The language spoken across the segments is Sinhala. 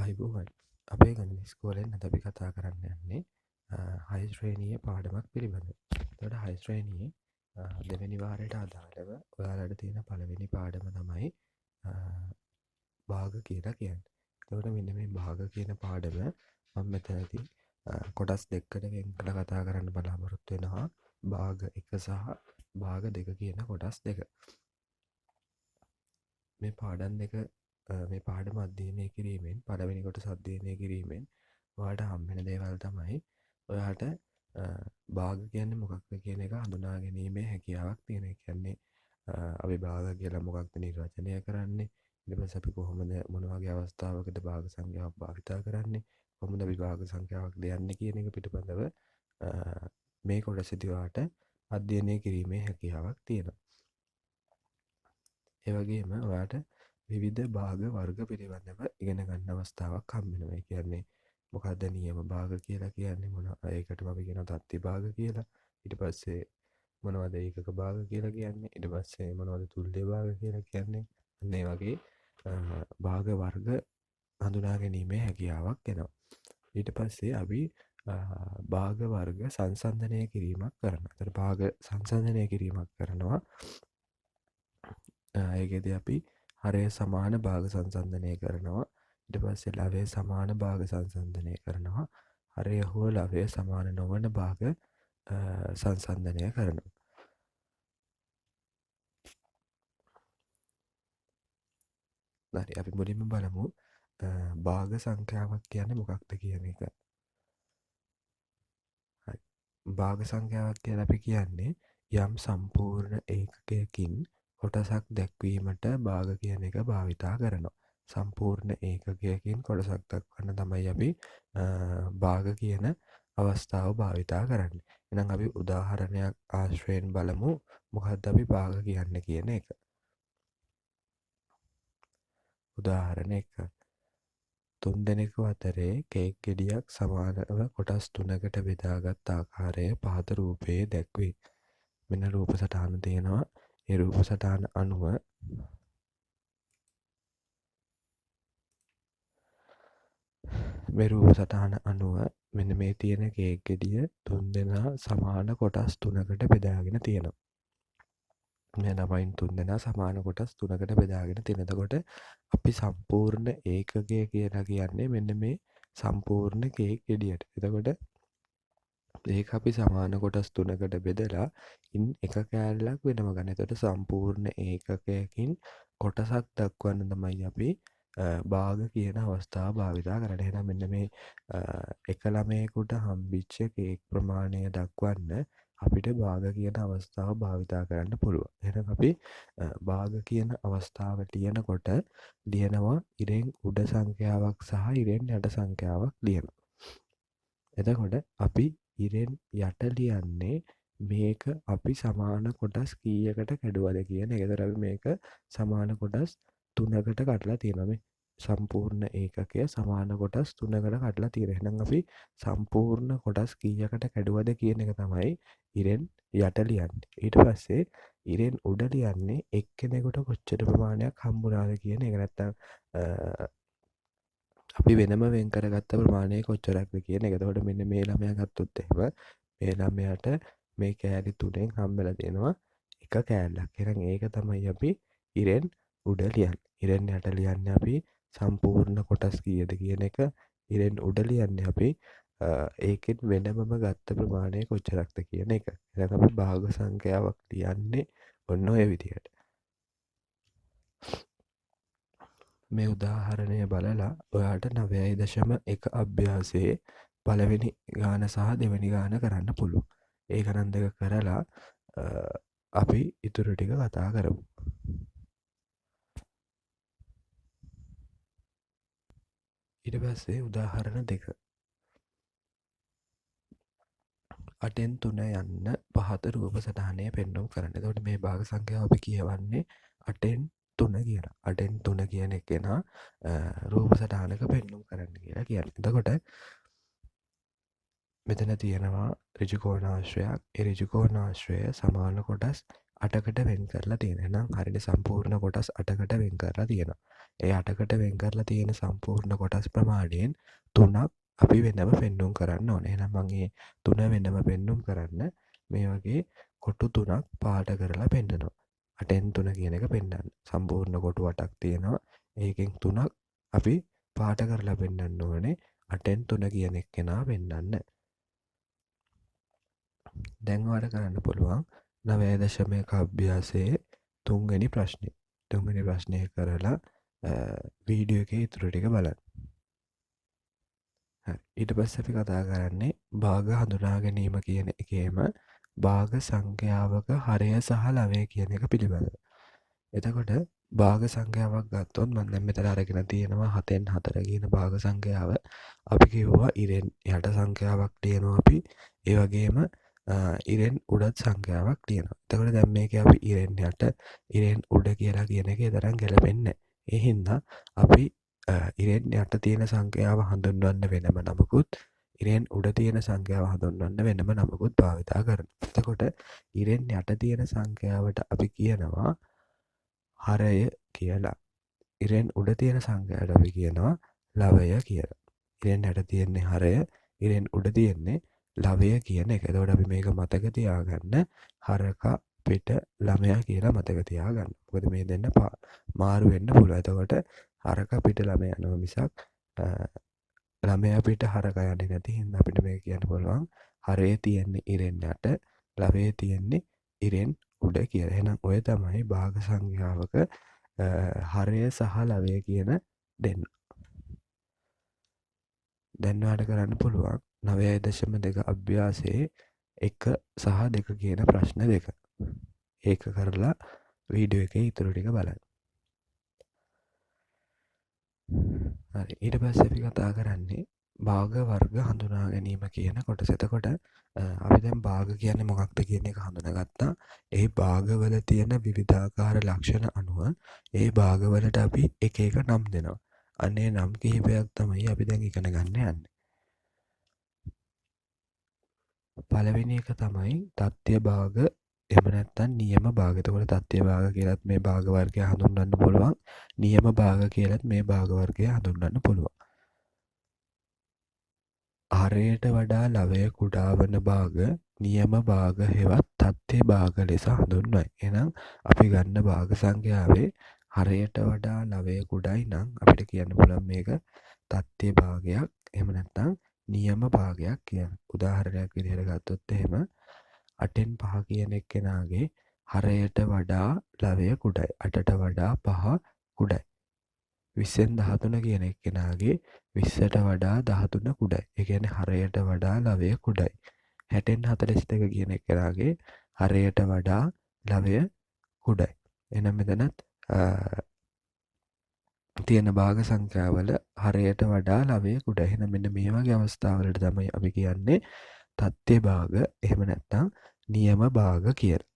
ආයුබෝවන් අපේ ගණිත ඉස්කෝලෙන් අද අපි කතා කරන්න යන්නේ 6 ශ්‍රේණියේ පාඩමක් පිළිබඳව. එතකොට 6 ශ්‍රේණියේ දෙවෙනි වාරයට අදාළව ඔයාලට තියෙන පළවෙනි පාඩම තමයි භාග කියලා කියන්නේ. එතකොට මෙන්න මේ භාග කියන පාඩම මම මෙතනදී කොටස් දෙකකට වෙන් කරලා කතා කරන්න බලාපොරොත්තු වෙනවා. භාග 1 සහ භාග 2 කියන කොටස් දෙක. මේ පාඩම් දෙක මේ පාඩම අධ්‍යයනය කිරීමෙන් පළවෙනි කොටස අධ්‍යයනය කිරීමෙන් ඔයාලට හම්බෙන දේවල් තමයි ඔයාලට භාග කියන්නේ මොකක්ද කියන එක හඳුනා ගැනීමේ හැකියාවක් තියෙන. ඒ කියන්නේ අපි භාග කියලා මොකක්ද නිර්වචනය කරන්නේ, ඊට පස්සේ අපි කොහොමද මොන වගේ අවස්ථාවකද භාග සංඛ්‍යාවක් භාවිතා කරන්නේ, කොහොමද අපි භාග සංඛ්‍යාවක් ලියන්නේ කියන එක පිළිබඳව මේ කොටසදී ඔයාලට අධ්‍යයනය කිරීමේ හැකියාවක් තියෙනවා. ඒ වගේම ඔයාලට විවිධ භාග වර්ග පිළිබඳව ඉගෙන ගන්න අවස්ථාවක් හම්බ වෙනවා. ඒ කියන්නේ මොකද්ද නියම භාග කියලා කියන්නේ, ඒකටම අපි කියනවා තත්ති භාග කියලා. ඊට පස්සේ මොනවද ඒකක භාග කියලා කියන්නේ, ඊට පස්සේ මොනවද තුල්‍ය භාග කියලා කියන්නේ. අන්න ඒ වගේ භාග වර්ග හඳුනා ගැනීමේ හැකියාවක් එනවා. ඊට පස්සේ අපි භාග වර්ග සංසන්දනය කිරීමක් කරනවා. ඒතර භාග සංසන්දනය කිරීමක් කරනවා. ඒකෙදී අපි හරය සමාන භාග සංසන්දනය කරනවා. ඊට පස්සේ ලවය සමාන භාග සංසන්දනය කරනවා. හරය හෝ ලවය සමාන නොවන භාග සංසන්දනය කරනවා. හරි, අපි මුලින්ම බලමු භාග සංඛ්‍යාවක් කියන්නේ මොකක්ද කියන එක. හරි. භාග සංඛ්‍යාවක් කියලා අපි කියන්නේ යම් සම්පූර්ණ ඒකකයකින් කොටසක් දැක්වීමට භාග කියන එක භාවිතා කරනවා. සම්පූර්ණ ඒකකයකින් කොටසක් දක්වන්න තමයි අපි භාග කියන අවස්ථාව භාවිතා කරන්නේ. එහෙනම් අපි උදාහරණයක් ආශ්‍රයෙන් බලමු මොකක්ද අපි භාග කියන්නේ කියන එක. උදාහරණ 1. 3 දෙනෙකු අතරේ කේක් ගෙඩියක් සමානව කොටස් 3කට බෙදාගත් ආකාරය පහත රූපයේ දැක්වේ. මෙන්න රූප සටහන තියෙනවා. ඒ රූප සටහන අනුව මෙන්න මේ තියෙන කේක් ගෙඩිය 3 දෙනා සමාන කොටස් 3කට බෙදාගෙන තියෙනවා. මේ ළමයින් 3 දෙනා සමාන කොටස් 3කට බෙදාගෙන තියෙන. එතකොට අපි සම්පූර්ණ ඒකකය කියලා කියන්නේ මෙන්න මේ සම්පූර්ණ කේක් ගෙඩියට. එතකොට ඒක අපි සමාන කොටස් 3කට බෙදලා ඉන් එක කෑල්ලක් වෙනම ගන්න. එතකොට සම්පූර්ණ ඒකකයකින් කොටසක් දක්වන්න තමයි අපි භාග කියන අවස්ථාව භාවිතා කරන්නේ. එහෙනම් මෙන්න මේ එක ළමයෙකුට හම්බිච්ච කේක් ප්‍රමාණය දක්වන්න අපිට භාග කියන අවස්ථාව භාවිතා කරන්න පුළුවන්. එහෙනම් අපි භාග කියන අවස්ථාව ලියනකොට ලියනවා ඉරෙන් උඩ සංඛ්‍යාවක් සහ ඉරෙන් යට සංඛ්‍යාවක් ලියනවා. එතකොට අපි ඉරෙන් යට ලියන්නේ මේක අපි සමාන කොටස් කීයකට කැඩුවද කියන එක. ඒතර අපි මේක සමාන කොටස් 3කට කඩලා තියෙනවා. මේ සම්පූර්ණ ඒකකය සමාන කොටස් 3කට කඩලා තියෙනවා. එහෙනම් අපි සම්පූර්ණ කොටස් කීයකට කැඩුවද කියන එක තමයි ඉරෙන් යට ලියන්නේ. ඊට පස්සේ ඉරෙන් උඩ ලියන්නේ එක්කෙනෙකුට කොච්චර ප්‍රමාණයක් හම්බුණාද කියන එක. නැත්තම් අපි වෙනම වෙන් කරගත්ත ප්‍රමාණය කොච්චරක්ද කියන එක. එතකොට මෙන්න මේ ළමයා ගත්තොත් එහෙම මේ ළමයාට මේ කෑලි 3න් හම්බෙලා තියෙනවා එක කෑල්ලක්. එහෙනම් ඒක තමයි අපි ඉරෙන් උඩ ලියන්නේ. ඉරෙන් යට ලියන්නේ අපි සම්පූර්ණ කොටස් කීයද කියන එක. ඉරෙන් උඩ ලියන්නේ අපි ඒකෙන් වෙනමම ගත්ත ප්‍රමාණය කොච්චරක්ද කියන එක. එහෙනම් අපි භාග සංඛ්‍යාවක් ලියන්නේ ඔන්න ඔය විදිහට. මේ උදාහරණය බලලා ඔයාට 9.1 අභ්‍යාසයේ පළවෙනි ගාන සහ දෙවෙනි ගාන කරන්න පුළුවන්. ඒ ගණන් දෙක කරලා අපි ඉතුරු ටික කතා කරමු. ඊට පස්සේ උදාහරණ 2. 8න් 3 යන්න පහත රූප සටහනේ පෙන්වුම් කරන්න. එතකොට මේ භාග සංඛ්‍යාව අපි කියවන්නේ 8න් 3 කියලා. 8න් 3 කියන එක නා රූප සටහනක පෙන්වුම් කරන්න කියලා කියන්නේ. එතකොට මෙතන තියෙනවා ඍජු කෝණාශ්‍රයක්. ඒ ඍජු කෝණාශ්‍රය සමාන කොටස් 8කට වෙන් කරලා තියෙනවා. එහෙනම් හරියට සම්පූර්ණ කොටස් 8කට වෙන් කරලා තියෙනවා. ඒ 8කට වෙන් කරලා තියෙන සම්පූර්ණ කොටස් ප්‍රමාණයෙන් 3ක් අපි වෙනම පෙන්눔 කරන්න ඕනේ. එහෙනම් මම මේ 3 වෙනම පෙන්눔 කරන්න මේ වගේ කොටු 3ක් පාට කරලා පෙන්නනවා. 8න් 3 කියන එක පෙන්වන්න. සම්පූර්ණ කොටු 8ක් තියෙනවා. ඒකෙන් 3ක් අපි පාට කරලා පෙන්වන්න ඕනේ. 8න් 3 කියන එක්කෙනා පෙන්වන්න. දැන් ඔයාලට කරන්න පුළුවන් 9.1 අභ්‍යාසයේ 3 වෙනි ප්‍රශ්නේ. 3 වෙනි ප්‍රශ්නය කරලා වීඩියෝ එකේ ඉතුරු ටික බලන්න. හරි. ඊට පස්සේ අපි කතා කරන්නේ භාග හඳුනා ගැනීම කියන එකේම භාග සංඛ්‍යාවක හරය සහ ලවය කියන එක පිළිබඳව. එතකොට භාග සංඛ්‍යාවක් ගත්තොත් මම දැන් මෙතන අරගෙන තියෙනවා 7න් 4 කියන භාග සංඛ්‍යාව. අපි කිව්වා ඉරෙන් යට සංඛ්‍යාවක් තියෙනවා අපි. ඒ වගේම ඉරෙන් උඩත් සංඛ්‍යාවක් තියෙනවා. එතකොට දැන් මේකේ අපි ඉරෙන් යට ඉරෙන් උඩ කියලා කියන එකේ තරම් ගැලපෙන්නේ නැහැ. ඒ හින්දා අපි ඉරෙන් යට තියෙන සංඛ්‍යාව හඳුන්වන්න වෙනම නමකුත් ඉරෙන් උඩ තියෙන සංඛ්‍යාව හඳුන්වන්න වෙනම නමකුත් භාවිතා කරනවා. එතකොට ඉරෙන් යට තියෙන සංඛ්‍යාවට අපි කියනවා හරය කියලා. ඉරෙන් උඩ තියෙන සංඛ්‍යාවට අපි කියනවා ලවය කියලා. ඉරෙන් යට තියෙන්නේ හරය, ඉරෙන් උඩ තියෙන්නේ ලවය කියන එක. එතකොට අපි මේක මතක තියාගන්න හරකා පිට ළමයා කියලා මතක තියාගන්න. මොකද මේ දෙන්න මාරු වෙන්න පුළුවන්. එතකොට හරකා පිට ළමයා යනවා මිසක් ළමයා පිට හරකා යන්නේ නැති හින්දා අපිට මේක කියන්න පුළුවන් හරේ තියෙන්නේ ඉරෙන් යට, ලවයේ තියෙන්නේ ඉරෙන් උඩ කියලා. එහෙනම් ඔය තමයි භාග සංඛ්‍යාවක හරය සහ ලවය කියන දෙන්න. දැන් ඔයාලට කරන්න පුළුවන් 9.2 අභ්‍යාසයේ 1 සහ 2 කියන ප්‍රශ්න දෙක. ඒක කරලා වීඩියෝ එකේ ඉතුරු ටික බලන්න. හරි. ඊට පස්සේ අපි කතා කරන්නේ භාග වර්ග හඳුනා ගැනීම කියන කොටස. එතකොට අපි දැන් භාග කියන්නේ මොකක්ද කියන එක හඳුනාගත්තා. ඒ භාගවල තියෙන විවිධාකාර ලක්ෂණ අනුව ඒ භාගවලට අපි එක එක නම් දෙනවා. අනේ නම් කිහිපයක් තමයි අපි දැන් ඉගෙන ගන්න යන්නේ. පළවෙනි එක තමයි තත්ත්‍ය භාග එහෙම නැත්නම් නියම භාග. එතකොට තත්ත්‍ය භාග කියලත් මේ භාග වර්ගය හඳුන්වන්න පුළුවන්. නියම භාග කියලත් මේ භාග වර්ගය හඳුන්වන්න පුළුවන්. හරයට වඩා ලවය කුඩා වන භාග නියම භාග හෙවත් තත්ත්‍ය භාග ලෙස හඳුන්වයි. එහෙනම් අපි ගන්න භාග සංඛ්‍යාවේ හරයට වඩා ලවය කුඩායි නම් අපිට කියන්න පුළුවන් මේක තත්ත්‍ය භාගයක්. එහෙම නැත්නම් නියම භාගයක් කියන. උදාහරණයක් විදිහට ගත්තොත් එහෙම 8න් 5 කියන එක්කෙනාගේ හරයට වඩා ලවය කුඩයි. 8ට වඩා 5 කුඩයි. 20න් 13 කියන එක්කෙනාගේ 20ට වඩා 13 කුඩයි. ඒ කියන්නේ හරයට වඩා ලවය කුඩයි. 60න් 42 කියන එක්කෙනාගේ හරයට වඩා ලවය කුඩයි. එහෙනම් මෙතනත් තියෙන භාග සංඛ්‍යාවල හරයට වඩා ලවය කුඩයි. එහෙනම් මෙන්න මේ වගේ අවස්ථාවලට තමයි අපි කියන්නේ තත්ත්‍ය භාග එහෙම නැත්නම් නියම භාග කියලා.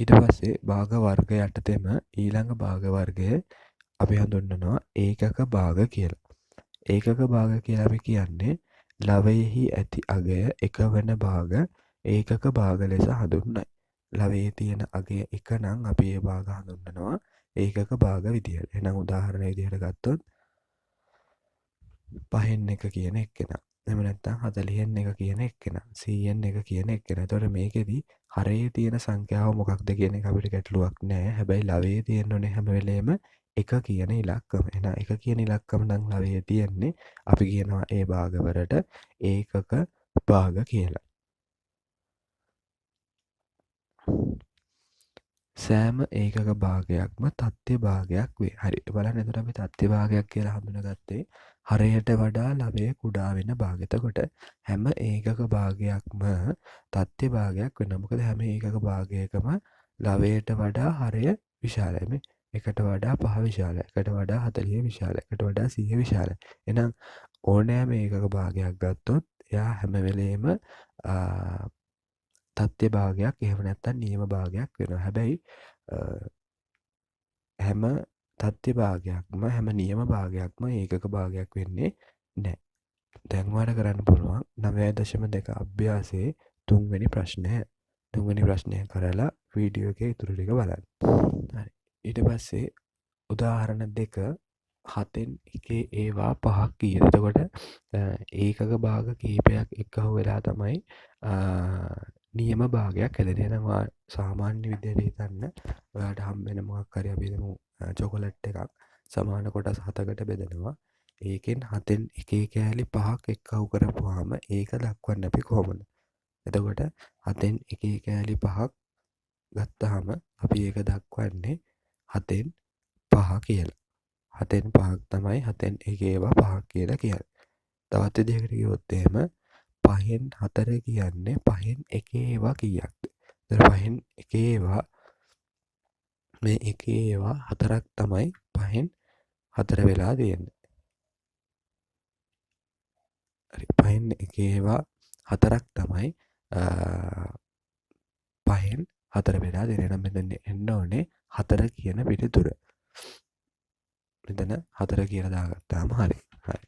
ඊට පස්සේ භාග වර්ග යටතේම ඊළඟ භාග වර්ගය අපි හඳුන්වනවා ඒකක භාග කියලා. ඒකක භාග කියලා අපි කියන්නේ ලවයෙහි ඇති අගය එක වන භාග ඒකක භාග ලෙස හඳුන්වයි. ලවයේ තියෙන අගය එක නම් අපි ඒ භාග හඳුන්වනවා ඒකක භාග විදියට. එහෙනම් උදාහරණ විදියට ගත්තොත් 5න් 1 කියන එක්කෙනා. එහෙම නැත්නම් 40න් 1 කියන එක්කෙනා. 100න් 1 කියන එක්කෙනා. එතකොට මේකෙදි හරයේ තියෙන සංඛ්‍යාව මොකක්ද කියන එක අපිට ගැටලුවක් නෑ. හැබැයි ලවයේ තියෙන්න ඕනේ හැම වෙලේම 1 කියන ඉලක්කම. එහෙනම් 1 කියන ඉලක්කම නම් ලවයේ තියෙන්නේ. අපි කියනවා ඒ භාගවලට ඒකක භාග කියලා. සෑම ඒකක භාගයක්ම තත්ත්‍ය භාගයක් වේ. හරි. බලන්න එතකොට අපි තත්ත්‍ය භාගයක් කියලා හඳුනාගත්තේ හරයට වඩා ලවය කුඩා වෙන භාග. එතකොට හැම ඒකක භාගයක්ම තත්ත්‍ය භාගයක් වෙනවා. මොකද හැම ඒකක භාගයකම ලවයට වඩා හරය විශාලයි. මේ 1ට වඩා 5 විශාලයි. 1ට වඩා 40 විශාලයි. 1ට වඩා 100 විශාලයි. එහෙනම් ඕනෑම ඒකක භාගයක් ගත්තොත් එයා හැම වෙලේම තත්ත්‍ය භාගයක් එහෙම නැත්නම් නියම භාගයක් වෙනවා. හැබැයි හැම තත්ත්‍ය භාගයක්ම හැම නියම භාගයක්ම ඒකක භාගයක් වෙන්නේ නැහැ. දැන් ඔයාලට කරන්න පුළුවන් 9.2 අභ්‍යාසයේ 3 වෙනි ප්‍රශ්නය. 3 වෙනි ප්‍රශ්නය කරලා වීඩියෝ එකේ ඉතුරු ටික බලන්න. හරි. ඊට පස්සේ උදාහරණ 2 7න් එකේ ඒවා 5ක් කීයද? එතකොට ඒකක භාග කිහිපයක් එක්කහුව වෙලා තමයි නියම භාගයක් හැදෙන්නේ. එහෙනම් ඔයා සාමාන්‍ය විදිහට හිතන්න ඔයාලට හම්බෙන මොකක් හරි අපි හිතමු චොකලට් එකක් සමාන කොටස් 7කට බෙදනවා. ඒකෙන් 7න් එකේ කෑලි 5ක් එක්කහුව කරපුවාම ඒක දක්වන්නේ අපි කොහොමද? එතකොට 7න් එකේ කෑලි 5ක් ගත්තාම අපි ඒක දක්වන්නේ 7න් 5 කියලා. 7න් 5ක් තමයි 7න් එකේ ඒවා 5ක් කියලා කියන්නේ. තවත් විදිහකට කිව්වොත් එහෙම 5න් 4 කියන්නේ 5න් එකේ ඒවා කීයක්ද? එතකොට 5න් එකේ ඒවා මේ එකේ ඒවා 4ක් තමයි 5න් 4 වෙලා තියෙන්නේ. හරි 5න් එකේ ඒවා 4ක් තමයි 5න් 4 වෙලා තියෙන්නේ. එහෙනම් මෙතන එන්න ඕනේ 4 කියන පිළිතුර. මෙතන 4 කියලා දාගත්තාම හරි. හරි.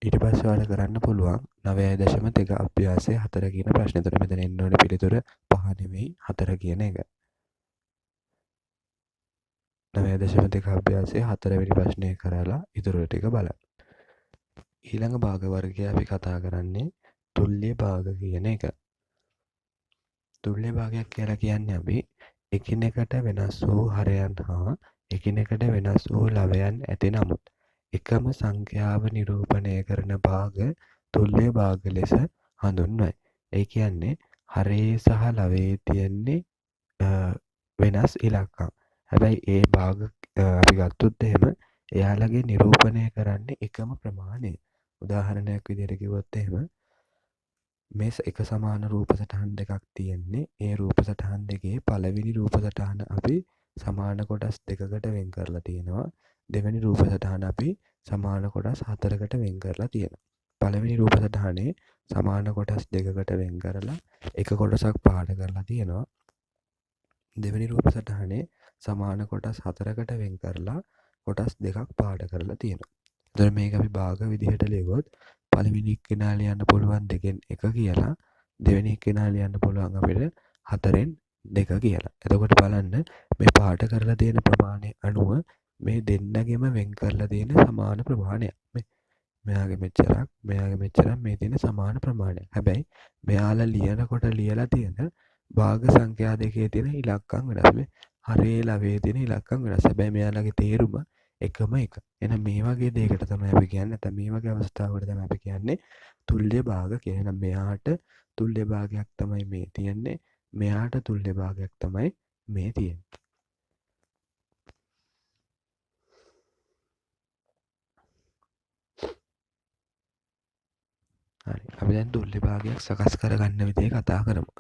ඊට පස්සේ ඔයාලට කරන්න පුළුවන් 9.2 අභ්‍යාසයේ 4 කියන ප්‍රශ්නේ. එතකොට මෙතන එන්න ඕනේ පිළිතුර 5 නෙමෙයි 4 කියන එක. 9.2 අභ්‍යාසයේ 4 වෙනි ප්‍රශ්නය කරලා ඉතුරු ටික බලන්න. ඊළඟ භාග වර්ගය අපි කතා කරන්නේ තුල්්‍ය භාග කියන එක. තුල්්‍ය භාගයක් කියලා කියන්නේ අපි එකිනෙකට වෙනස් වූ හරයන් හා එකිනෙකට වෙනස් වූ ලවයන් ඇති නමුත් එකම සංඛ්‍යාව නිරූපණය කරන භාග තුල්්‍ය භාග ලෙස හඳුන්වයි. ඒ කියන්නේ හරයේ සහ ලවයේ තියෙන්නේ වෙනස් ඉලක්කම්. හැබැයි ඒ භාග අපි ගත්තොත් එහෙම එයාලගේ නිරූපණය කරන්නේ එකම ප්‍රමාණය. උදාහරණයක් විදිහට කිව්වොත් එහෙම මේ එක සමාන රූප සටහන් දෙකක් තියෙන්නේ. ඒ රූප සටහන් දෙකේ පළවෙනි රූප සටහන අපි සමාන කොටස් දෙකකට වෙන් කරලා තියෙනවා. දෙවෙනි රූප සටහන අපි සමාන කොටස් 4කට වෙන් කරලා තියෙනවා. පළවෙනි රූප සටහනේ සමාන කොටස් දෙකකට වෙන් කරලා එක කොටසක් පාට කරලා තියෙනවා. දෙවෙනි රූප සටහනේ සමාන කොටස් 4කට වෙන් කරලා කොටස් දෙකක් පාට කරලා තියෙනවා. එතකොට මේක අපි භාග විදිහට ලියුවොත් පළවෙනි එක්කෙනා ලියන්න පුළුවන් 2න් 1 කියලා, දෙවෙනි එක්කෙනා ලියන්න පුළුවන් අපිට 4න් 2 කියලා. එතකොට බලන්න මේ පාට කරලා තියෙන ප්‍රමාණය අනුව මේ දෙන්නගෙම වෙන් කරලා තියෙන සමාන ප්‍රමාණයක්. මෙයාගේ මෙච්චරක්, මෙයාගේ මෙච්චරක් මේ තියෙන සමාන ප්‍රමාණයක්. හැබැයි මෙයාලා ලියනකොට ලියලා තියෙන භාග සංඛ්‍යා දෙකේ තියෙන ඉලක්කම් වෙනස්. මේ හරේ ලවයේ තියෙන ඉලක්කම් වෙනස්. හැබැයි මෙයාලගේ තේරුම එකම එක. එහෙනම් මේ වගේ දෙයකට තමයි අපි කියන්නේ. නැත්නම් මේ වගේ අවස්ථාවකට තමයි අපි කියන්නේ තුල්්‍ය භාග කියලා. එහෙනම් මෙයාට තුල්්‍ය භාගයක් තමයි මේ තියෙන්නේ. මෙයාට තුල්්‍ය භාගයක් තමයි මේ තියෙන්නේ. හරි. අපි දැන් තුල්්‍ය භාගයක් සකස් කරගන්න විදිහ කතා කරමු.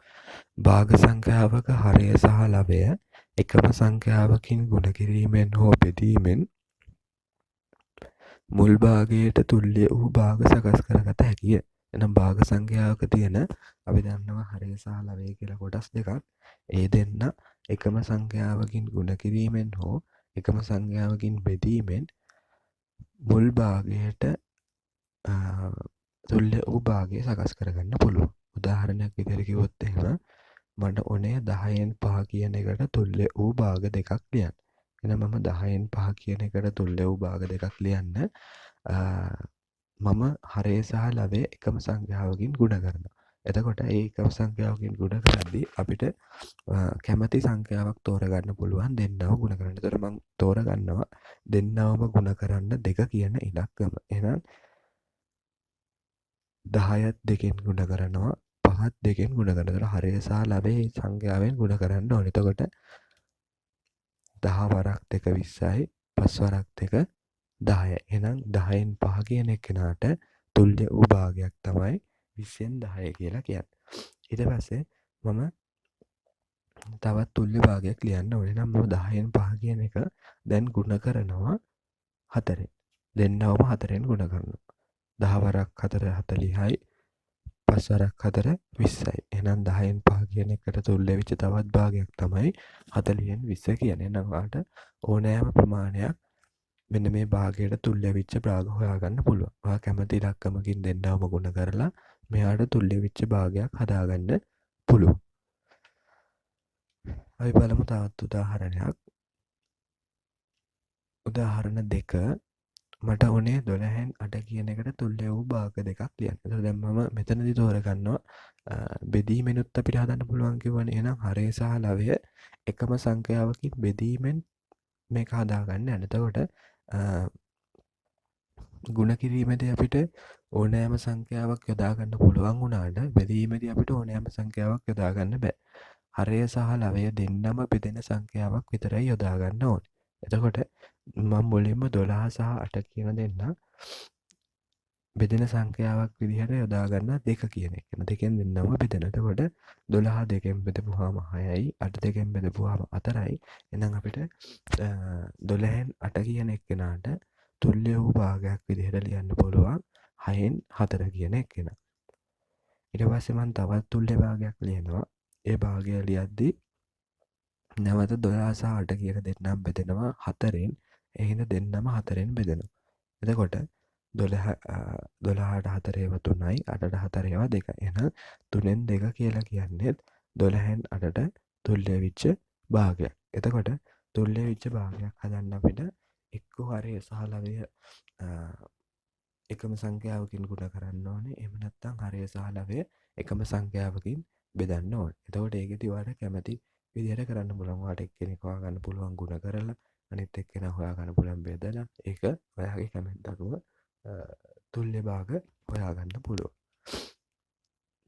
භාග සංඛ්‍යාවක හරය සහ ලවය එකම සංඛ්‍යාවකින් ගුණ කිරීමෙන් හෝ බෙදීමෙන් මුල් භාගයට තුල්්‍ය වූ භාග සකස් කරගත හැකිය. එනම් භාග සංඛ්‍යාවක තියෙන අපි දන්නවා හරය සහ ලවය කියලා කොටස් දෙකක්. ඒ දෙන්න එකම සංඛ්‍යාවකින් ගුණ කිරීමෙන් හෝ එකම සංඛ්‍යාවකින් බෙදීමෙන් මුල් භාගයට තුල්්‍ය වූ භාගය සකස් කරගන්න පුළුවන්. උදාහරණයක් විදිහට කිව්වොත් එහෙම මට ඕනේ 10න් 5 කියන එකට තුල්්‍ය වූ භාග දෙකක් ලියන්න. එහෙනම් මම 10න් 5 කියන එකට තුල්්‍ය වූ භාග දෙකක් ලියන්න මම හරය සහ ලවය එකම සංඛ්‍යාවකින් ගුණ කරනවා. එතකොට ඒ එකම සංඛ්‍යාවකින් ගුණ කරද්දී අපිට කැමති සංඛ්‍යාවක් තෝරගන්න පුළුවන් දෙන්නව ගුණ කරන්න. එතකොට මම තෝරගන්නවා දෙන්නවම ගුණ කරන්න 2 කියන ඉලක්කම. එහෙනම් 10ත් 2කින් ගුණ කරනවා 5ත් 2කින් ගුණ කරනවා. හරය සහ ලවය සංඛ්‍යාවෙන් ගුණ කරන්න ඕනේ. එතකොට 10 වරක් 2 20යි 5 වරක් 2 10යි. එහෙනම් 10න් 5 කියන එක්කෙනාට තුල්්‍ය වූ භාගයක් තමයි 20න් 10 කියලා කියන්නේ. ඊට පස්සේ මම තවත් තුල්්‍ය භාගයක් ලියන්න ඕනේ. නම් මම 10න් 5 කියන එක දැන් ගුණ කරනවා 4ෙන්. දෙන්නවම 4ෙන් ගුණ කරනවා. 10 වරක් 4 40යි 5 වරක් 4 20යි. එහෙනම් 10න් 5 කියන එකට තුල්්‍ය වෙච්ච තවත් භාගයක් තමයි 40න් 20 කියන්නේ. එහෙනම් ඔයාලට ඕනෑම ප්‍රමාණයක් මෙන්න මේ භාගයට තුල්‍ය වෙච්ච භාග හොයාගන්න පුළුවන්. ඔයා කැමති ඉලක්කමකින් දෙන්නවම ගුණ කරලා මෙයාට තුල්‍ය වෙච්ච භාගයක් හදාගන්න පුළුවන්. අපි බලමු තවත් උදාහරණයක්. උදාහරණ 2 මට ඕනේ 12න් 8 කියන එකට තුල්‍ය වූ භාග දෙකක් ලියන්න. එතකොට දැන් මම මෙතනදී තෝරගන්නවා බෙදීමෙනුත් අපිට හදන්න පුළුවන් කිව්වනේ. එහෙනම් හරය සහ ලවය එකම සංඛ්‍යාවකින් බෙදීමෙන් මේක හදාගන්න යන්න. එතකොට ගුණ කිරීමේදී අපිට ඕනෑම සංඛ්‍යාවක් යොදා ගන්න පුළුවන් වුණාට බෙදීමේදී අපිට ඕනෑම සංඛ්‍යාවක් යොදා ගන්න බෑ. හරය සහ ලවය දෙන්නම බෙදෙන සංඛ්‍යාවක් විතරයි යොදා ගන්න ඕනේ. එතකොට මම මුලින්ම 12 සහ 8 කියන දෙන්න බෙදෙන සංඛ්‍යාවක් විදිහට යොදා ගන්න 2 කියන එක. දෙකෙන් දෙන්නම බෙදෙන. එතකොට 12 දෙකෙන් බෙදපුවාම 6යි 8 දෙකෙන් බෙදපුවාම 4යි. එහෙනම් අපිට 12න් 8 කියන එක්කෙනාට තුල්‍ය වූ භාගයක් විදිහට ලියන්න පුළුවන් 6න් 4 කියන එක්කෙනා. ඊට පස්සේ මම තවත් තුල්‍ය භාගයක් ලියනවා. ඒ භාගය ලියද්දී නැවත 12 සහ 8 කියන දෙන්නම් බෙදෙනවා 4න්. ඒ හින්දා දෙන්නම 4න් බෙදෙනවා. එතකොට 12ට 4 ඒවා 3යි 8ට 4 ඒවා 2යි. එහෙනම් 3න් 2 කියලා කියන්නේ 12න් 8ට තුල්‍ය වෙච්ච භාගයක්. එතකොට තුල්‍ය වෙච්ච භාගයක් හදන්න අපිට එක්කෝ හරය සහ ලවය එකම සංඛ්‍යාවකින් ගුණ කරන්න ඕනේ. එහෙම නැත්නම් හරය සහ ලවය එකම සංඛ්‍යාවකින් බෙදන්න ඕනේ. එතකොට ඒකෙදි ඔයාලට කැමති විදිහට කරන්න පුළුවන්. ඔයාලට එක්කෙනෙක් හොයාගන්න පුළුවන් ගුණ කරලා අනිත් එක්කෙනා හොයාගන්න පුළුවන් බෙදලා ඒක ඔයාගේ කැමැත්ත අනුව තුල්‍ය භාග හොයාගන්න පුළුවන්.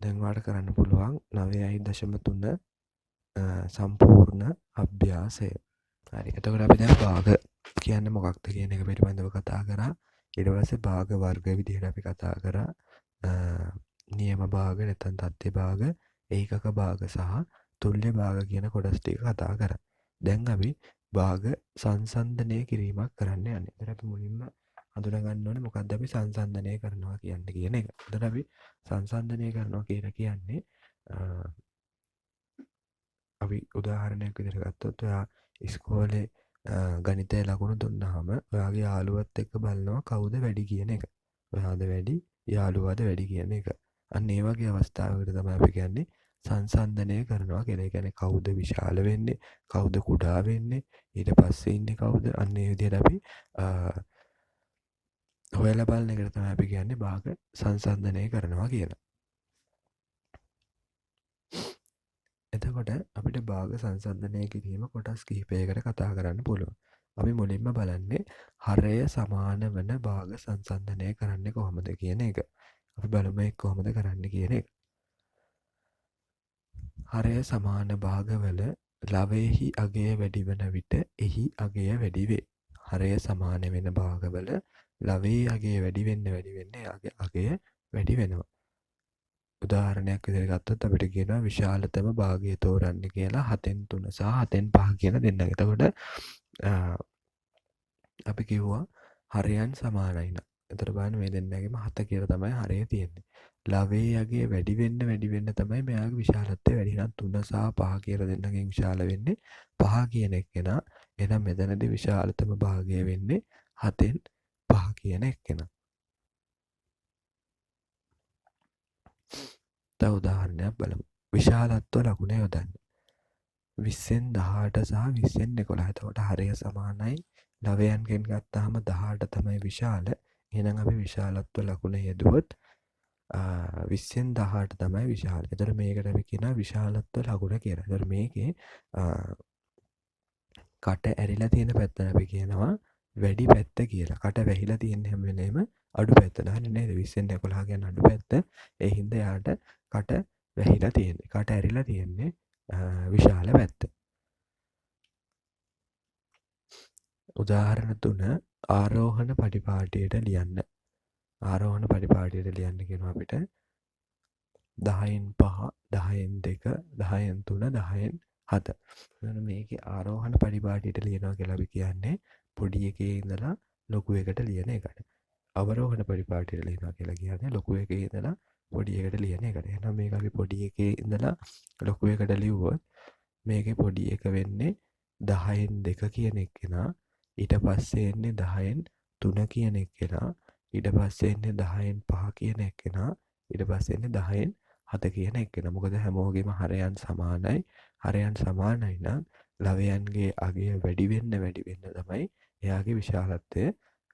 දැන් ඔයාලට කරන්න පුළුවන් 9.3 සම්පූර්ණ අභ්‍යාසය. හරි. එතකොට අපි දැන් භාග කියන්නේ මොකක්ද කියන එක පිළිබඳව කතා කරා. ඊට පස්සේ භාග වර්ග විදිහට අපි කතා කරා. නියම භාග නැත්නම් තත්ත්ව භාග, ඒකක භාග සහ තුල්‍ය භාග කියන කොටස් ටික කතා කරා. දැන් අපි භාග සංසන්දනය කිරීමක් කරන්න යන්නේ. ඒතර අපි මුලින්ම හඳුනා ගන්න ඕනේ මොකක්ද අපි සංසන්දනය කරනවා කියන්නේ කියන එක. ඒතර අපි සංසන්දනය කරනවා කියලා කියන්නේ අපි උදාහරණයක් විදිහට ගත්තොත් ඔයා ඉස්කෝලේ ගණිතය ලකුණු දුන්නාම ඔයාගේ යාළුවත් එක්ක බලනවා කවුද වැඩි කියන එක. ඔයාද වැඩි, යාළුවාද වැඩි කියන එක. අන්න ඒ වගේ අවස්ථාවකට තමයි අපි කියන්නේ සංසන්දනය කරනවා කියලා. ඒ කියන්නේ කවුද විශාල වෙන්නේ, කවුද කුඩා වෙන්නේ, ඊට පස්සේ ඉන්නේ කවුද. අන්න ඒ විදිහට අපි හොයලා බලන එකට තමයි අපි කියන්නේ භාග සංසන්දනය කරනවා කියලා. එතකොට අපිට භාග සංසන්දනය කිරීම කොටස් කිහිපයකට කතා කරන්න පුළුවන්. අපි මුලින්ම බලන්නේ හරය සමාන වන භාග සංසන්දනය කරන්නේ කොහොමද කියන එක. අපි බලමු ඒක කොහොමද කරන්න කියන එක. හරය සමාන භාගවල ලවයේහි අගය වැඩි වන විට එහි අගය වැඩි වේ. හරය සමාන වෙන භාගවල ලවයේ අගය වැඩි වෙන්න අගය වැඩි වෙනවා. උදාහරණයක් විදිහට ගත්තොත් අපිට කියනවා විශාලතම භාගය තෝරන්න කියලා 7න් 3 සහ 7න් 5 කියන දෙන්නක්. එතකොට අපි කිව්වා හරයන් සමානයි න ะ. එතකොට බලන්න මේ දෙන්නගෙම 7 කියලා තමයි හරය තියෙන්නේ. ලවයේ යගේ වැඩි වෙන්න තමයි මෙයාගේ විශාලත්වය වැඩි. නම් 3 සහ 5 කියලා දෙන්නගෙන් විශාල වෙන්නේ 5 කියන එක්කෙනා. එහෙනම් මෙතනදී විශාලතම භාගය වෙන්නේ 7න් 5 කියන එක්කෙනා. තව උදාහරණයක් බලමු. විශාලත්ව ලකුණ යොදන්න. 20න් 18 සහ 20න් 11. එතකොට හරය සමානයි. ලවයන්ගෙන් ගත්තාම 18 තමයි විශාල. එහෙනම් අපි විශාලත්ව ලකුණ යෙදුවොත් 20න් 18 තමයි විශාල. එතකොට මේකට අපි කියනවා විශාලත්ව ලකුණ කියලා. එතකොට මේකේ කට ඇරිලා තියෙන පැත්තට අපි කියනවා වැඩි පැත්ත කියලා. කට වැහිලා තියෙන හැම වෙලේම අඩු පැත්ත. හරි නේද? 20න් 11 කියන්නේ අඩු පැත්ත. ඒ හින්දා යාට කට වැහිලා තියෙන්නේ. කට ඇරිලා තියෙන්නේ විශාල පැත්ත. උදාහරණ 3 ආරෝහණ පටිපාටියට ලියන්න. ආරෝහණ පටිපාටියට ලියන්න කියනවා අපිට 10න් 5, 10න් 2, 10න් 3, 10න් 7. එතන මේකේ ආරෝහණ පටිපාටියට ලියනවා කියලා අපි කියන්නේ පොඩි එකේ ඉඳලා ලොකු එකට ලියන එකට. අවරෝහණ පටිපාටියට ලියනවා කියලා කියන්නේ ලොකු එකේ ඉඳලා පොඩි එකට ලියන එකට. එහෙනම් මේක අපි පොඩි එකේ ඉඳලා ලොකු එකට ලිව්වොත් මේකේ පොඩි එක වෙන්නේ 10න් 2 කියන එක්කෙනා ඊට පස්සේ එන්නේ 10න් 3 කියන එක්කෙනා. ඊට පස්සේ එන්නේ 10න් 5 කියන එක්කෙනා. ඊට පස්සේ එන්නේ 10න් 7 කියන එක්කෙනා. මොකද හැමෝගෙම හරයන් සමානයි. හරයන් සමානයි නම් ලවයන්ගේ අගය වැඩි වෙන්න තමයි එයාගේ විශාලත්වය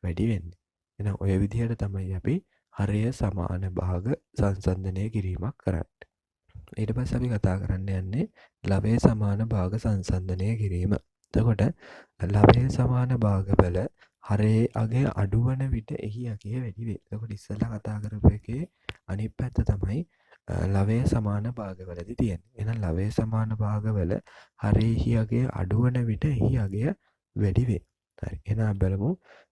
වැඩි වෙන්නේ. එහෙනම් ඔය විදිහට තමයි අපි හරය සමාන භාග සංසන්දනය කිරීමක් කරන්නේ. ඊට පස්සේ අපි කතා කරන්න යන්නේ ලවයේ සමාන භාග සංසන්දනය කිරීම. එතකොට ලවයේ සමාන භාගවල හරයේ අගය අඩු වන විට එහි අගය වැඩි වේ. එතකොට ඉස්සෙල්ලා කතා කරපු එකේ අනිත් පැත්ත තමයි ලවයේ සමාන භාගවලදී තියෙන්නේ. එහෙනම් ලවයේ සමාන භාගවල හරයෙහි අගය අඩු වන විට එහි අගය වැඩි වේ. හරි. එහෙනම් බලමු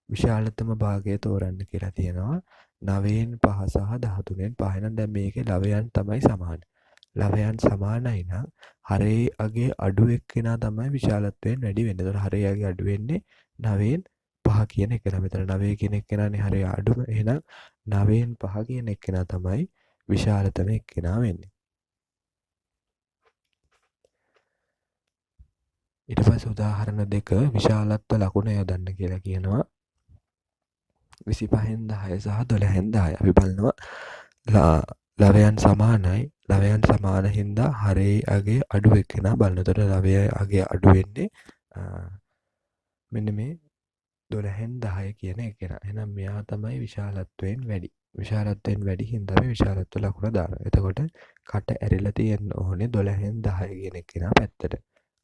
විශාලතම භාගය තෝරන්න කියලා තියෙනවා. 9න් 5 සහ 13න් 5. එහෙනම් දැන් මේකේ ලවයන් තමයි සමාන. ලවයන් සමානයි නම් හරයේ අගේ අඩු එක්කෙනා තමයි විශාලත්වයෙන් වැඩි වෙන්නේ. ඒතකොට හරයේ අගේ අඩු වෙන්නේ 9න් 5 කියන එක. මෙතන 9 කියන එක්කෙනානේ හරයේ අඩුම. එහෙනම් 9න් 5 කියන එක්කෙනා තමයි විශාලතම එක්කෙනා වෙන්නේ. ඊට පස්සේ උදාහරණ 2 විශාලත්ව ලකුණ යොදන්න කියලා කියනවා. 25න් 10 සහ 12න් 10. අපි බලනවා ලවයන් සමානයි. ලවයන් සමාන හින්දා හරයේ අගේ අඩු එක්කෙනා බලනවා. එතකොට ලවයේ අගේ අඩු වෙන්නේ මෙන්න මේ 12න් 10 කියන එක්කෙනා. එහෙනම් මෙයා තමයි විශාලත්වයෙන් වැඩි. විශාලත්වයෙන් වැඩි හින්දා අපි විශාලත්ව ලකුණ දානවා. එතකොට කට ඇරිලා තියෙන්න ඕනේ 12න් 10 කියන එක්කෙනා පැත්තට.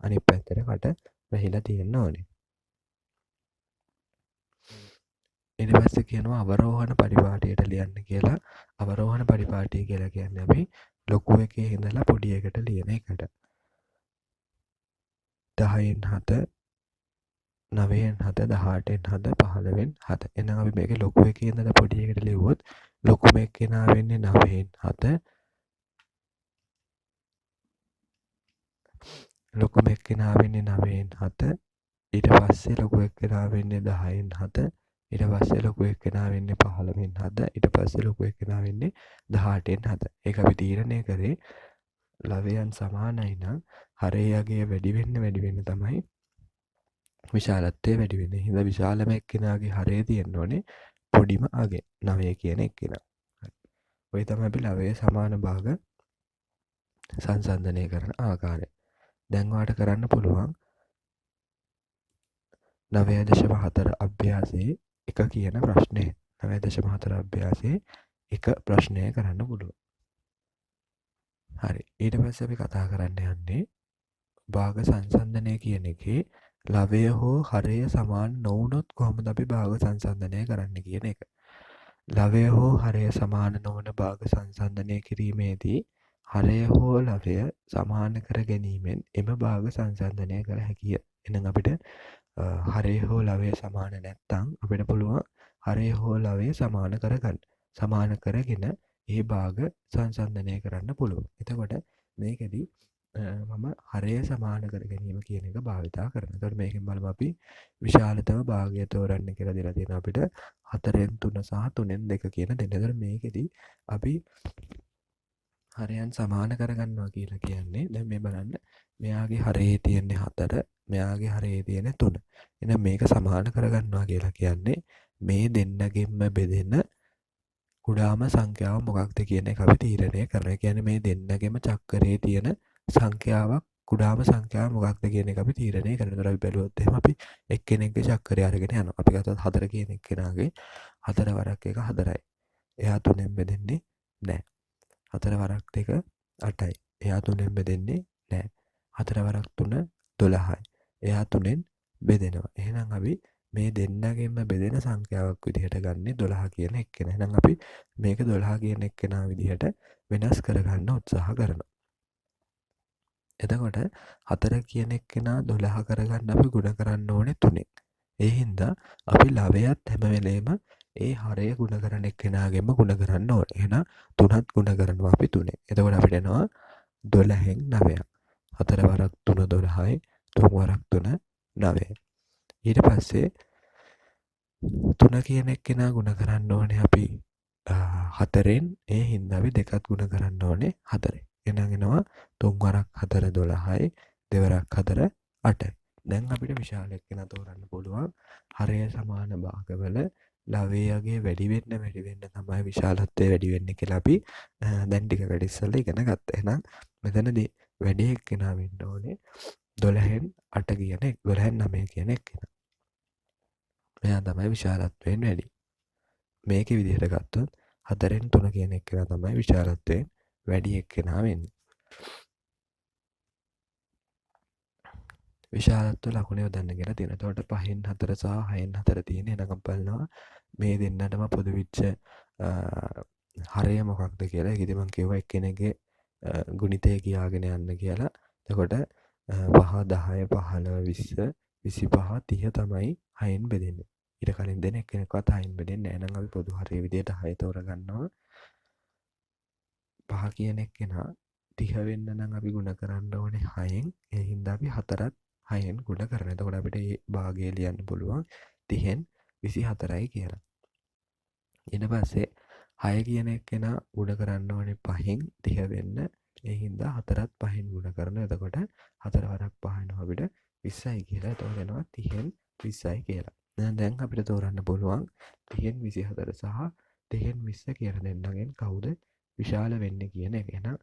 අනිත් පැත්තට කට වැහිලා තියෙන්න ඕනේ. ඊට පස්සේ කියනවා අවරෝහණ පරිපාටියට ලියන්න කියලා. අවරෝහණ පරිපාටිය කියලා කියන්නේ අපි ලොකු එකේ ඉඳලා පොඩි එකට ලියන එකට. 10න් 7 9න් 7 18න් 7 15න් 7. එහෙනම් අපි මේකේ ලොකු එකේ ඉඳලා පොඩි එකට ලියුවොත් ලොකුම එක්කෙනා වෙන්නේ 9න් 7. ලොකුම එක්කෙනා වෙන්නේ 9න් 7. ඊට පස්සේ ලොකු එක්කෙනා වෙන්නේ 10න් 7. ඊට පස්සේ ලොකු එක්කෙනා වෙන්නේ 15න් 7. ඊට පස්සේ ලොකු එක්කෙනා වෙන්නේ 18න් 7. ඒක අපි තීරණය කරේ ලවයන් සමානයි නම් හරයේ අගය වැඩි වෙන්න තමයි විශාලත්වය වැඩි වෙන්නේ. හින්දා විශාලම එක්කෙනාගේ හරය තියෙන්න ඕනේ පොඩිම අගය 9 කියන එක්කෙනා. ඔය තමයි අපි ලවයේ සමාන භාග සංසන්දනය කරන ආකාරය. දැන් ඔයාලට කරන්න පුළුවන් 9.4 අභ්‍යාසයේ 1 කියන ප්‍රශ්නය. 9.4 අභ්‍යාසයේ 1 ප්‍රශ්නය කරන්න පුළුවන්. හරි. ඊට පස්සේ අපි කතා කරන්න යන්නේ භාග සංසන්දනය කියන එකේ ලවය හෝ හරය සමාන නොවුනොත් කොහොමද අපි භාග සංසන්දනය කරන්න කියන එක. ලවය හෝ හරය සමාන නොවන භාග සංසන්දනය කිරීමේදී හරය හෝ ලවය සමාන කර ගැනීමෙන් එම භාග සංසන්දනය කළ හැකිය. එහෙනම් අපිට හරය හෝ ලවය සමාන නැත්නම් අපිට පුළුවන් හරය හෝ ලවය සමාන කරගන්න. සමාන කරගෙන ඒ භාග සංසන්දනය කරන්න පුළුවන්. එතකොට මේකෙදි මම හරය සමාන කර ගැනීම කියන එක භාවිතා කරනවා. එතකොට මේකෙන් බලමු අපි විශාලතම භාගය තෝරන්න කියලා දීලා තියෙනවා අපිට 4න් 3 සහ 3න් 2 කියන දෙන්න. එතකොට මේකෙදි අපි හරයන් සමාන කරගන්නවා කියලා කියන්නේ දැන් මේ බලන්න මෙයාගේ හරයේ තියෙන්නේ 4 මෙයාගේ හරයේ තියෙන්නේ 3. එහෙනම් මේක සමාන කරගන්නවා කියලා කියන්නේ මේ දෙන්නගෙන්ම බෙදෙන කුඩාම සංඛ්‍යාව මොකක්ද කියන එක අපි තීරණය කරනවා. ඒ කියන්නේ මේ දෙන්නගෙම චක්‍රයේ තියෙන සංඛ්‍යාවක් කුඩාම සංඛ්‍යාව මොකක්ද කියන එක අපි තීරණය කරනවා. අපි බැලුවොත් එහෙම අපි එක්කෙනෙක්ගේ චක්‍රය අරගෙන යනවා. අපි ගත්තොත් 4 කියන එක්කෙනාගේ 4 වරක් 1 4යි. එයා 3ෙන් බෙදෙන්නේ නැහැ. 4 වරක් 2 8යි. එයා 3ෙන් බෙදෙන්නේ නැහැ. 4 වරක් 3 12යි. එයා 3ෙන් බෙදෙනවා. එහෙනම් අපි මේ දෙන්නගෙන්ම බෙදෙන සංඛ්‍යාවක් විදිහට ගන්නේ 12 කියන එක්කෙනා. එහෙනම් අපි මේක 12 කියන එක්කෙනා විදිහට වෙනස් කරගන්න උත්සාහ කරනවා. එතකොට 4 කියන එක්කෙනා 12 කරගන්න අපි ගුණ කරන්න ඕනේ 3ෙන්. ඒ හින්දා අපි ලවයත් හැම වෙලේම ඒ හරය ගුණ කරන එක්කෙනාගෙන්ම ගුණ කරන්න ඕනේ. එහෙනම් 3ත් ගුණ කරනවා අපි 3ෙන්. එතකොට අපිට එනවා 12න් 9ක්. 4 වරක් 3 12යි. 3 වරක් 3 9යි. ඊට පස්සේ 3 කියන එක්කෙනා ගුණ කරන්න ඕනේ අපි 4ෙන්. ඒ හින්දා අපි 2ත් ගුණ කරන්න ඕනේ 4ෙන්. එහෙනම් එනවා 3 වරක් 4 12යි. 2 වරක් 4 8යි. දැන් අපිට විශාල එක්කෙනා තෝරන්න පුළුවන්. හරය සමාන භාගවල ලවයගේ වැඩි වෙන්න තමයි විශාලත්වය වැඩි වෙන්නේ කියලා අපි දැන් ටිකකට ඉස්සෙල්ලා ඉගෙන ගත්තා. එහෙනම් මෙතනදී වැඩි එක්කෙනා වෙන්න ඕනේ 12න් 8 කියන 12න් 9 කියන එක්කෙනා. මෙයා තමයි විශාලත්වයෙන් වැඩි. මේකේ විදිහට ගත්තොත් 4න් 3 කියන එක්කෙනා තමයි විශාලත්වයෙන් වැඩි එක්කෙනා වෙන්නේ. විශාලත්ව ලකුණ යොදන්න කියලා තියෙනවා. එතකොට 5න් 4 සහ 6න් 4 තියෙන. එනකම් බලනවා මේ දෙන්නටම පොදු වෙච්ච හරය මොකක්ද කියලා. ඒකෙදි මම කිව්වා එක්කෙනෙක්ගේ ගුණිතය කියාගෙන යන්න කියලා. එතකොට 5 10 15 20 25 30 තමයි 6න් බෙදෙන්නේ. ඊට කලින් දෙන එක්කෙනෙක්වත් 6න් බෙදෙන්නේ නැහැ. එහෙනම් අපි පොදු හරය විදියට 6 තෝරගන්නවා. 5 කියන එක්කෙනා 30 වෙන්න නම් අපි ගුණ කරන්න ඕනේ 6න්. ඒ හින්දා අපි 4ත් 6න් ගුණ කරනවා. එතකොට අපිට මේ භාගය ලියන්න පුළුවන් 30න් 24යි කියලා. ඊට පස්සේ 6 කියන එක්කෙනා ගුණ කරන්න ඕනේ 5න් 30 වෙන්න. ඒ හින්දා 4ත් 5න් ගුණ කරනවා. එතකොට 4 වරක් 5 එනවා අපිට 20යි කියලා. එතකොට එනවා 30න් 20යි කියලා. දැන් අපිට තෝරන්න පුළුවන් 30න් 24 සහ 30න් 20 කියලා දෙන්නගෙන් කවුද විශාල වෙන්නේ කියන එක. එහෙනම්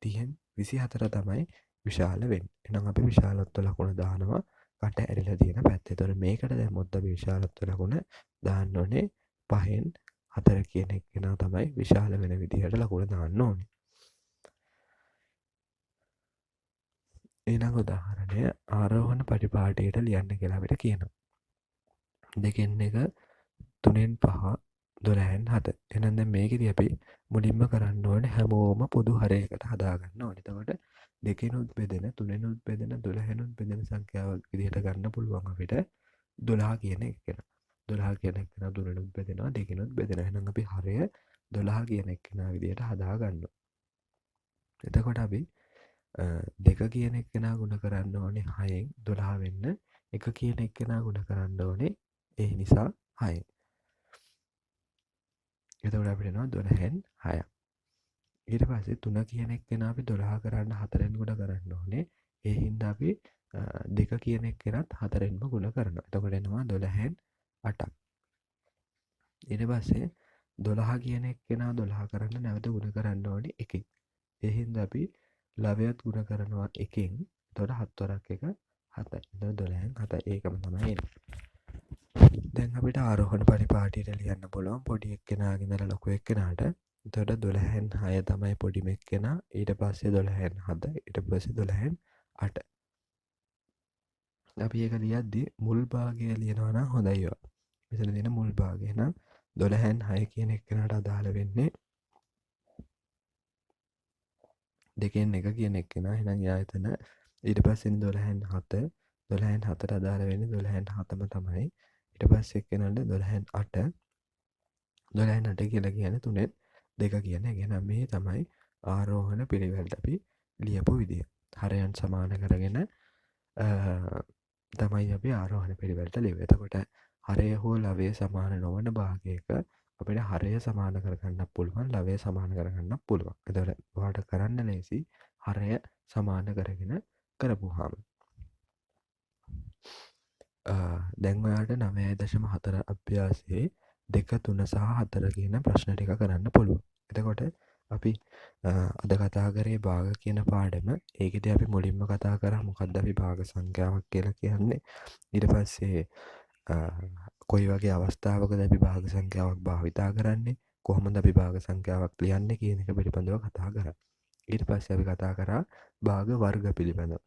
30න් 24 තමයි විශාල වෙන්නේ. එහෙනම් අපි විශාලත්ව ලකුණ දානවා කට ඇරිලා තියෙන පැත්තේ. ඒතකොට මේකට දැම්මොත් අපි විශාලත්ව ලකුණ දාන්න ඕනේ 5න් 4 කියන එක්කෙනා තමයි විශාල වෙන විදිහට ලකුණ දාන්න ඕනේ. ඊළඟ උදාහරණය ආරෝහණ පරිපාටියට ලියන්න කියලා අපිට කියනවා. 2න් 1 3න් 5 12න් 7. එහෙනම් දැන් මේකෙදි අපි මුලින්ම කරන්න ඕනේ හැමෝම පොදු හරයකට හදාගන්න ඕනේ. එතකොට 2නුත් බෙදෙන 3නුත් බෙදෙන 12නුත් බෙදෙන සංඛ්‍යාවක් විදිහට ගන්න පුළුවන් අපිට 12 කියන එක්කෙනා. 12 කියන එක්කෙනා 3නුත් බෙදෙනවා 2නුත් බෙදෙනවා. එහෙනම් අපි හරය 12 කියන එක්කෙනා විදිහට හදාගන්නවා. එතකොට අපි 2 කියන එක්කෙනා ගුණ කරන්න ඕනේ 6න් 12 වෙන්න. 1 කියන එක්කෙනා ගුණ කරන්න ඕනේ ඒ නිසා 6න්. එතකොට අපිට එනවා 12න් 6ක්. ඊට පස්සේ 3 කියන එක්කෙනා අපි 12 කරන්න 4න් ගුණ කරන්න ඕනේ. ඒ හින්දා අපි 2 කියන එක්කෙනාත් 4න්ම ගුණ කරනවා. එතකොට එනවා 12න් 8ක්. ඊට පස්සේ 12 කියන එක්කෙනා 12 කරන්න නැවත ගුණ කරන්න ඕනේ 1න්. ඒ හින්දා අපි 9ත් ගුණ කරනවා 1න්. එතකොට 7 වරක් 1 7යි. එතකොට 12න් 7යි. ඒකම තමයි එන්නේ. දැන් අපිට ආරෝහණ පරිපාටියට ලියන්න පුළුවන් පොඩි එක්කෙනාගේ ඉඳලා ලොකු එක්කෙනාට. එතකොට 12න් 6 තමයි පොඩිම එක්කෙනා. ඊට පස්සේ 12න් 7. ඊට පස්සේ 12න් 8. අපි ඒක ලියද්දි මුල් භාගය ලියනවා නම් හොඳයි ඔය. මෙතන තියෙන මුල් භාගය නම් 12න් 6 කියන එක්කෙනාට අදාළ වෙන්නේ 2න් 1 කියන එක්කෙනා. එහෙනම් යා එතන ඊට පස්සේ 12න් 7 12න් 7ට අදාළ වෙන්නේ 12න් 7ම තමයි. ඊට පස්සේ එක්කෙනාට 12න් 8 12න් 8 කියලා කියන්නේ 3න් 2 කියන එක. එහෙනම් මේ තමයි ආරෝහණ පිළිවෙලට අපි ලියපු විදිය. හරයන් සමාන කරගෙන තමයි අපි ආරෝහණ පිළිවෙලට ලියුවේ. එතකොට හරය හෝ ලවය සමාන නොවන භාගයක අපිට හරය සමාන කරගන්නත් පුළුවන් ලවය සමාන කරගන්නත් පුළුවන්. එතකොට ඔයාලට කරන්න ලේසි හරය සමාන කරගෙන කරපුවාම. දැන් ඔයාලට 9.4 අභ්‍යාසයේ 2 3 සහ 4 කියන ප්‍රශ්න ටික කරන්න පුළුවන්. එතකොට අපි අද කතා කරේ භාග කියන පාඩම. ඒකෙදී අපි මුලින්ම කතා කරා මොකක්ද අපි භාග සංඛ්‍යාවක් කියලා කියන්නේ. ඊට පස්සේ කොයි වගේ අවස්ථාවකද අපි භාග සංඛ්‍යාවක් භාවිතා කරන්නේ, කොහොමද අපි භාග සංඛ්‍යාවක් ලියන්නේ කියන එක පිළිබඳව කතා කරා. ඊට පස්සේ අපි කතා කරා භාග වර්ග පිළිබඳව.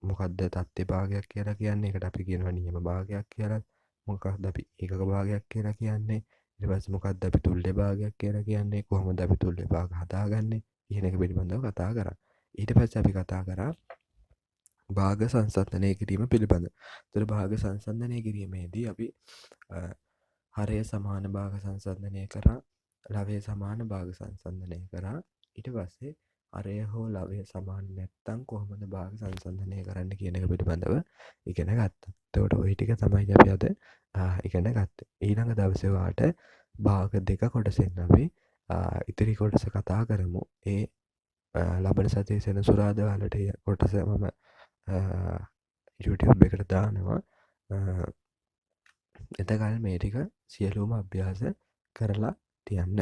මොකක්ද තත්ත්ව භාගයක් කියලා කියන්නේ? ඒකට අපි කියනවා නියම භාගයක් කියලා. මොකක්ද අපි ඒකක භාගයක් කියලා කියන්නේ? ඊට පස්සේ මොකක්ද අපි තුල්්‍ය භාගයක් කියලා කියන්නේ? කොහොමද අපි තුල්්‍ය භාග හදාගන්නේ කියන එක පිළිබඳව කතා කරා. ඊට පස්සේ අපි කතා කරා භාග සංසන්දනය කිරීම පිළිබඳ. ඒතර භාග සංසන්දනය කිරීමේදී අපි හරය සමාන භාග සංසන්දනය කරා, ලවය සමාන භාග සංසන්දනය කරා. ඊට පස්සේ හරය හෝ ලවය සමාන නැත්නම් කොහොමද භාග සංසන්දනය කරන්න කියන එක පිළිබඳව ඉගෙන ගත්තා. එතකොට ওই ටික තමයි අපි අද ඉගෙන ගත්තේ. ඊළඟ දවසේ වාට භාග දෙක කොටසෙන් අපි ඉතිරි කොටස කතා කරමු. ඒ ලබන සතියේ සෙනසුරාදා වලට කොටස මම YouTube එකට දානවා. එතකල් මේ ටික සියලුම අභ්‍යාස කරලා තියන්න.